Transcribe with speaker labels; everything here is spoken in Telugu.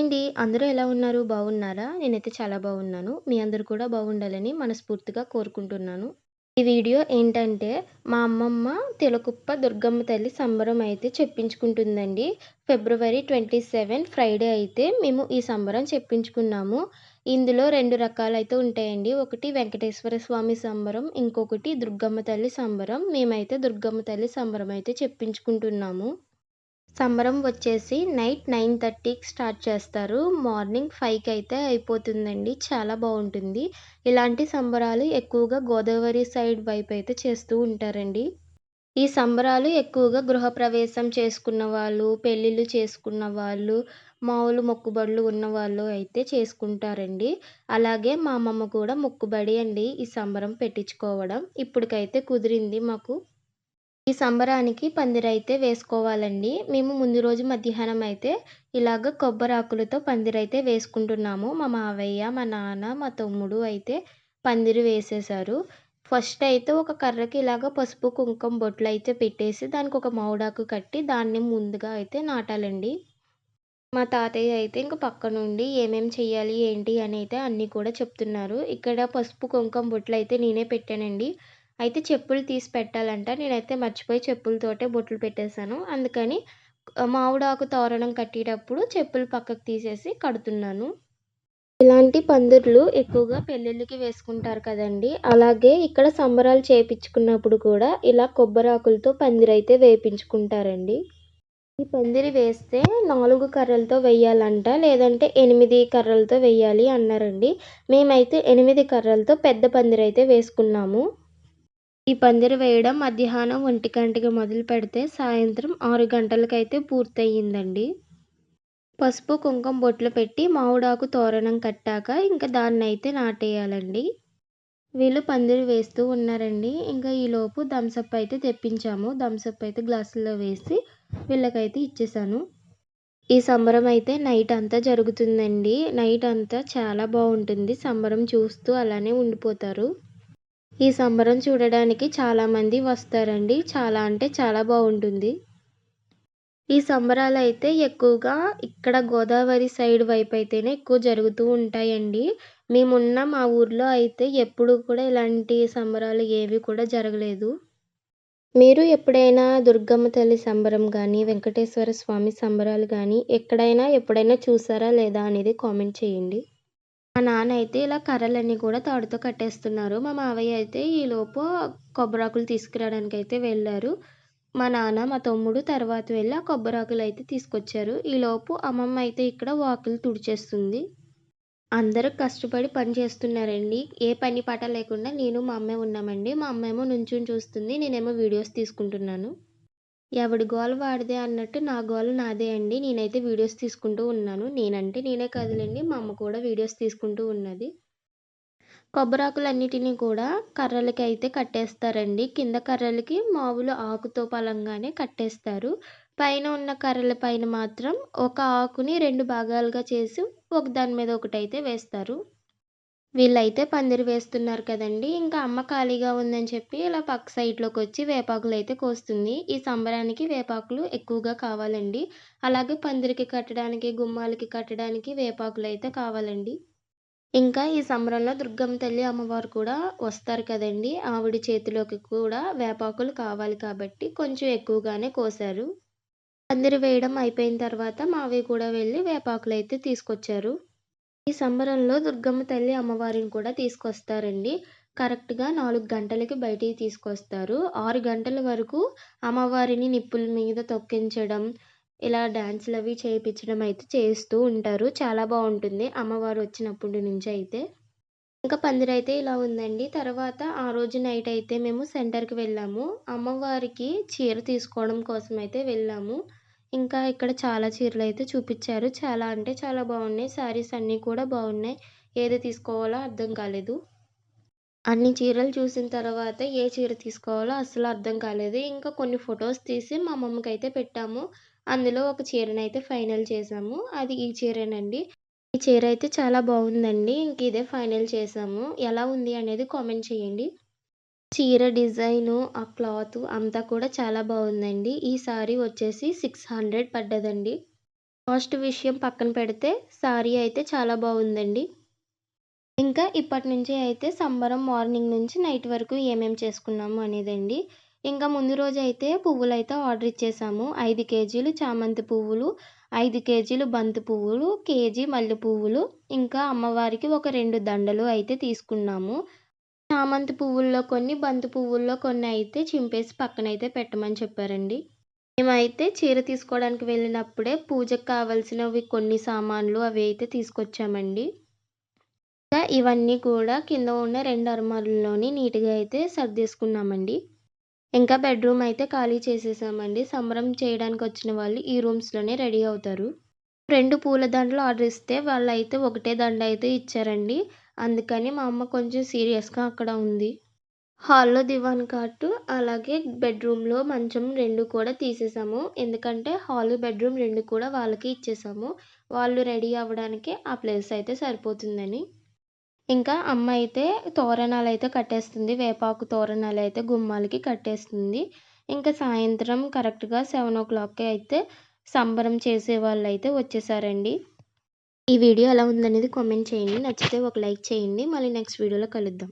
Speaker 1: అండి. అందరూ ఎలా ఉన్నారు? బాగున్నారా? నేనైతే చాలా బాగున్నాను. మీ అందరూ కూడా బాగుండాలని మనస్ఫూర్తిగా కోరుకుంటున్నాను. ఈ వీడియో ఏంటంటే, మా అమ్మమ్మ తిలకుప్ప దుర్గమ్మ తల్లి సంబరం అయితే చెప్పించుకుంటుందండి. ఫిబ్రవరి 27 ఫ్రైడే అయితే మేము ఈ సంబరం చెప్పించుకున్నాము. ఇందులో 2 రకాలైతే ఉంటాయండి. ఒకటి వెంకటేశ్వర స్వామి సంబరం, ఇంకొకటి దుర్గమ్మ తల్లి సంబరం. మేమైతే దుర్గమ్మ తల్లి సంబరం అయితే చెప్పించుకుంటున్నాము. సంబరం వచ్చేసి నైట్ 9:30కి స్టార్ట్ చేస్తారు. మార్నింగ్ 5కి అయితే అయిపోతుందండి. చాలా బావుంటుంది. ఇలాంటి సంబరాలు ఎక్కువగా గోదావరి సైడ్ వైపయితే చేస్తూ ఉంటారండి. ఈ సంబరాలు ఎక్కువగా గృహప్రవేశం చేసుకున్న వాళ్ళు, పెళ్ళిళ్ళు చేసుకున్న వాళ్ళు, మామూలు మొక్కుబడులు ఉన్నవాళ్ళు అయితే చేసుకుంటారండి. అలాగే మా అమ్మమ్మ కూడా మొక్కుబడి అండి ఈ సంబరం పెట్టించుకోవడం. ఇప్పటికైతే కుదిరింది మాకు. ఈ సంబరానికి పందిరైతే వేసుకోవాలండి. మేము ముందు రోజు మధ్యాహ్నం అయితే ఇలాగ కొబ్బరాకులతో పందిరైతే వేసుకుంటున్నాము. మా మావయ్య, మా నాన్న, మా తమ్ముడు అయితే పందిరి వేసేశారు. ఫస్ట్ అయితే ఒక కర్రకి ఇలాగ పసుపు, కుంకుమ బొట్లయితే పెట్టేసి దానికొక మామిడాకు కట్టి దాన్ని ముందుగా అయితే నాటాలండి. మా తాతయ్య అయితే ఇంక పక్కనుండి ఏమేం చెయ్యాలి, ఏంటి అని అయితే అన్నీ కూడా చెప్తున్నారు. ఇక్కడ పసుపు, కుంకుమ బొట్లయితే నేనే పెట్టానండి. అయితే చెప్పులు తీసి పెట్టాలంట. నేనైతే మర్చిపోయి చెప్పులతోటే బొట్లు పెట్టేశాను. అందుకని మామిడాకు తోరణం కట్టేటప్పుడు చెప్పులు పక్కకు తీసేసి కడుతున్నాను. ఇలాంటి పందిర్లు ఎక్కువగా పెళ్ళిళ్ళకి వేసుకుంటారు కదండీ! అలాగే ఇక్కడ సంబరాలు చేపిచ్చుకున్నప్పుడు కూడా ఇలా కొబ్బరాకులతో పందిరైతే వేపించుకుంటారండి. ఈ పందిరి వేస్తే 4 కర్రలతో వెయ్యాలంట. లేదంటే 8 కర్రలతో వెయ్యాలి అన్నారండి. మేమైతే 8 కర్రలతో పెద్ద పందిరైతే వేసుకున్నాము. ఈ పందిరి వేయడం మధ్యాహ్నం 1 మొదలుపెడితే సాయంత్రం 6 గంటలకైతే పూర్తయిందండి. పసుపు, కుంకుమ బొట్లు పెట్టి మామిడాకు తోరణం కట్టాక ఇంక దాన్నైతే నాటేయాలండి. వీళ్ళు పందిరి వేస్తూ ఉన్నారండి. ఇంకా ఈలోపు థమ్సప్ అయితే తెప్పించాము. థమ్సప్ అయితే గ్లాసుల్లో వేసి వీళ్ళకైతే ఇచ్చేసాను. ఈ సంబరం అయితే నైట్ అంతా జరుగుతుందండి. నైట్ అంతా చాలా బావుంటుంది. సంబరం చూస్తూ అలానే ఉండిపోతారు. ఈ సంబరం చూడడానికి చాలామంది వస్తారండి. చాలా అంటే చాలా బావుంటుంది. ఈ సంబరాలైతే ఎక్కువగా ఇక్కడ గోదావరి సైడ్ వైపయితేనే ఎక్కువ జరుగుతూ ఉంటాయండి. మేమున్న మా ఊర్లో అయితే ఎప్పుడూ కూడా ఇలాంటి సంబరాలు ఏవి కూడా జరగలేదు. మీరు ఎప్పుడైనా దుర్గమ్మ తల్లి సంబరం గానీ, వెంకటేశ్వర స్వామి సంబరాలు గానీ ఎక్కడైనా ఎప్పుడైనా చూసారా లేదా అనేది కామెంట్ చేయండి. మా నాన్న అయితే ఇలా కర్రలన్నీ కూడా తాడుతో కట్టేస్తున్నారు. మా మావయ్య అయితే ఈలోపు కొబ్బరాకులు తీసుకురావడానికైతే వెళ్లారు. మా నాన్న, మా తమ్ముడు తర్వాత వెళ్ళి ఆ కొబ్బరాకులైతే తీసుకొచ్చారు. ఈలోపు అమ్మమ్మ అయితే ఇక్కడ వాకిలి తుడిచేస్తుంది. అందరూ కష్టపడి పని చేస్తున్నారండి. ఏ పని పాట లేకుండా నేను, మా అమ్మే ఉన్నామండి. మా అమ్మేమో నుంచొని చూస్తుంది. నేనేమో వీడియోస్ తీసుకుంటున్నాను. ఎవడి గోల వాడిదే అన్నట్టు నా గోల నాదే అండి. నేనైతే వీడియోస్ తీసుకుంటూ ఉన్నాను. నేనంటే నేనే కాదులెండి, మా అమ్మ కూడా వీడియోస్ తీసుకుంటూ ఉన్నది. కొబ్బరాకులన్నిటిని కూడా కర్రలకి అయితే కట్టేస్తారండి. కింద కర్రలకి మామూలు ఆకుతో పలంగానే కట్టేస్తారు. పైన ఉన్న కర్రల పైన మాత్రం ఒక ఆకుని 2 భాగాలుగా చేసి ఒకదాని మీద ఒకటైతే వేస్తారు. వీళ్ళైతే పందిరి వేస్తున్నారు కదండీ! ఇంకా అమ్మ ఖాళీగా ఉందని చెప్పి ఇలా పక్క సైడ్‌లోకొచ్చి వేపాకులైతే కోస్తుంది. ఈ సంబరానికి వేపాకులు ఎక్కువగా కావాలండి. అలాగే పందిరికి కట్టడానికి, గుమ్మాలకి కట్టడానికి వేపాకులైతే కావాలండి. ఇంకా ఈ సంబరంలో దుర్గమ్మ తల్లి, అమ్మవారు కూడా వస్తారు కదండీ! ఆవిడ చేతిలోకి కూడా వేపాకులు కావాలి కాబట్టి కొంచెం ఎక్కువగానే కోశారు. పందిరి వేయడం అయిపోయిన తర్వాత మావయ్య కూడా వెళ్లి వేపాకులైతే తీసుకొచ్చారు. ఈ సంబరంలో దుర్గమ్మ తల్లి, అమ్మవారిని కూడా తీసుకొస్తారండి. కరెక్ట్‌గా 4 గంటలకి బయటికి తీసుకొస్తారు. 6 గంటల వరకు అమ్మవారిని నిప్పుల మీద తొక్కించడం, ఇలా డాన్సులవి చేపిచ్చడం అయితే చేస్తూ ఉంటారు. చాలా బావుంటుంది అమ్మవారు వచ్చినప్పటి నుంచయితే. ఇంకా పందిరైతే ఇలా ఉందండి. తర్వాత ఆ రోజు నైట్ అయితే మేము సెంటర్‌కి వెళ్ళాము. అమ్మవారికి చీర తీసుకోవడం కోసమైతే వెళ్ళాము. ఇంకా ఇక్కడ చాలా చీరలైతే చూపిచ్చారు. చాలా అంటే చాలా బావున్నాయి. శారీస్ అన్నీ కూడా బావున్నాయి. ఏది తీసుకోవాలో అర్థం కాలేదు. అన్ని చీరలు చూసిన తర్వాత ఏ చీర తీసుకోవాలో అస్సలు అర్థం కాలేదు. ఇంకా కొన్ని ఫోటోస్ తీసి మా అమ్మమ్మకైతే పెట్టాము. అందులో ఒక చీరనైతే ఫైనల్ చేశాము. అది ఈ చీరేనండి. ఈ చీర అయితే చాలా బావుందండి. ఇంక ఇదే ఫైనల్ చేశాము. ఎలా ఉంది అనేది కామెంట్ చేయండి. చీర డిజైను, ఆ క్లాతు అంతా కూడా చాలా బావుందండి. ఈ సారీ వచ్చేసి 600 పడ్డదండి. కాస్ట్ విషయం పక్కన పెడితే శారీ అయితే చాలా బాగుందండి. ఇంకా ఇప్పటి నుంచి అయితే సంబరం మార్నింగ్ నుంచి నైట్ వరకు ఏమేమి చేసుకున్నాము అనేదండి. ఇంకా ముందు రోజైతే పువ్వులైతే ఆర్డర్ ఇచ్చేసాము. 5 కేజీలు చామంతి పువ్వులు, 5 కేజీలు బంతి పువ్వులు, కేజీ మల్లె పువ్వులు, ఇంకా అమ్మవారికి ఒక 2 దండలు అయితే తీసుకున్నాము. చామంతి పువ్వుల్లో కొన్ని, బంతి పువ్వుల్లో కొన్ని అయితే చింపేసి పక్కనైతే పెట్టమని చెప్పారండి. మేమైతే చీర తీసుకోవడానికి వెళ్ళినప్పుడే పూజకు కావాల్సినవి కొన్ని సామాన్లు అవి అయితే తీసుకొచ్చామండి. ఇంకా ఇవన్నీ కూడా కింద ఉన్న 2 అర్మాల్లోని నీట్‌గా అయితే సర్దేసుకున్నామండి. ఇంకా బెడ్‌రూమ్ అయితే ఖాళీ చేసేసామండి. సంబరం చేయడానికొచ్చిన వాళ్ళు ఈ రూమ్స్‌లోనే రెడీ అవుతారు. 2 పూల దండలు ఆర్డర్ ఇస్తే వాళ్ళైతే ఒకటే దండ అయితే ఇచ్చారండి. అందుకని మా అమ్మ కొంచెం సీరియస్‌గా అక్కడ ఉంది. హాల్‌లో దివాన్ కాట్ అలాగే బెడ్‌రూమ్‌లో మంచం 2 కూడా తీసేసాము. ఎందుకంటే హాలు, బెడ్‌రూమ్ 2 కూడా వాళ్ళకే ఇచ్చేసాము. వాళ్ళు రెడీ అవ్వడానికి ఆ ప్లేస్ అయితే సరిపోతుందని. ఇంకా అమ్మ అయితే తోరణాలైతే కట్టేస్తుంది. వేపాకు తోరణాలైతే గుమ్మాలకి కట్టేస్తుంది. ఇంకా సాయంత్రం కరెక్ట్‌గా 7:00కి అయితే సంబరం చేసేవాళ్ళైతే వచ్చేసారండి. ఈ వీడియో ఎలా ఉందనేది కామెంట్ చేయండి. నచ్చితే ఒక లైక్ చేయండి. మళ్ళీ నెక్స్ట్ వీడియోలో కలుద్దాం.